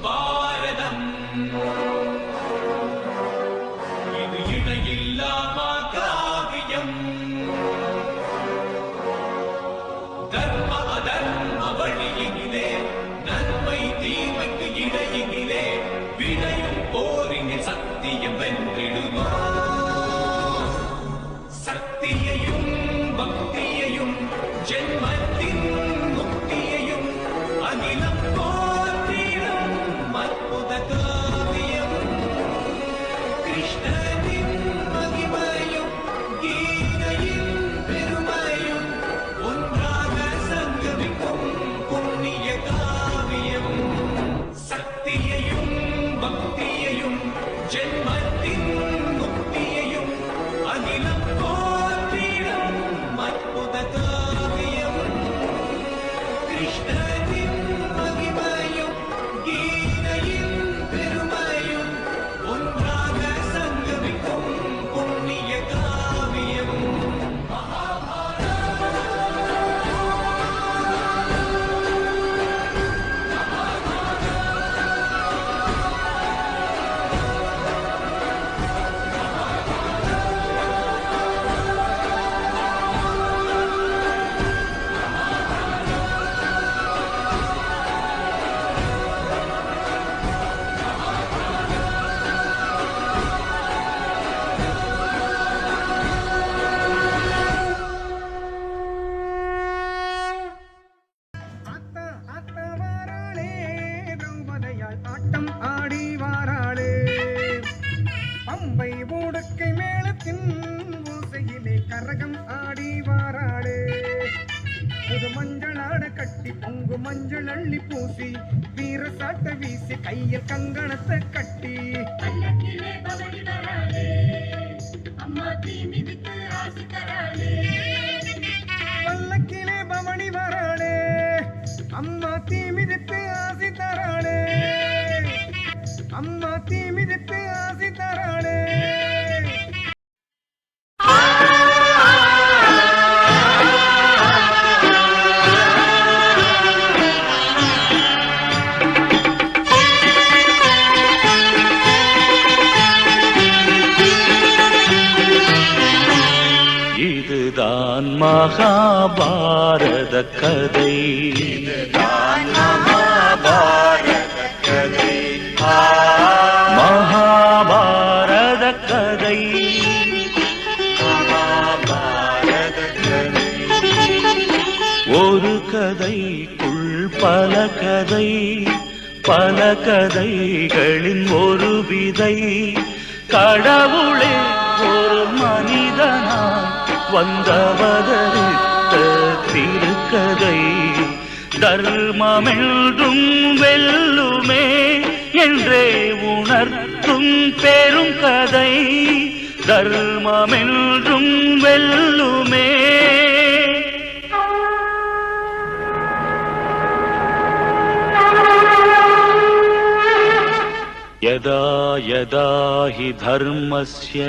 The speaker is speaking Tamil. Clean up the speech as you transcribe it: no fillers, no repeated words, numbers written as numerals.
பாரதம் இது இணையில்லாமா காவியம் தர்ம அதர்ம வழியினிலே நன்மை தீமைக்கு இடையினிலே வினையும் போரினில் சத்தியம் வென்றிடுமா சக்தியையும் பக்தியையும் ஜென்மத்தின் முக்தியையும் அகிலம் போற்றிடும் அற்புத காவியம் கிருஷ்ணனின் மகிமையும் கீதையின் பெருமையும் ஒன்றாக சங்கமிக்கும் புண்ணிய காவியம் சக்தியையும் பக்தியையும் ஜென்மத்தின் முக்தியையும் அகிலம் போற்றிடும் அற்புத காவியம் கிருஷ்ணனின் மகிமையும் கீதையின் பெருமையும் ஒன்றாக சங்கமிக்கும் புண்ணிய காவியம் ஆட்டம் ஆடி வாராளே பம்பை ஊடுக்கை மேளத்தின் ஓசையிலே கரகம் ஆடி வாராளே புது மஞ்சளாட கட்டி பொங்கு மஞ்சள் அள்ளி பூசி வீர சாட்ட வீசி கையில் கங்கணத்தை கட்டி பல்லக்கிலே பவனி வராளே அம்மா தீ மிதித்து ஆசி தராளே அம்மா தீ மிதித்து ஆசி தராளே இதுதான் மகாபாரத கதை இதுதான் மகாபாரத கதை மகாபாரத கதை மகாபாரத கதை ஒரு கதைக்குள் பல கதை பல கதைகளின் ஒரு விதை கடவுளே ஒரு மனிதனாய் வந்தவதரித்த திருக்கதை தர்மமென்றும் வெல்லுமே என்றே உணர்த்தும் பெரும் கதை தர்மமென்றும் வெல்லுமே யதா யதா ஹி தர்மஸ்ய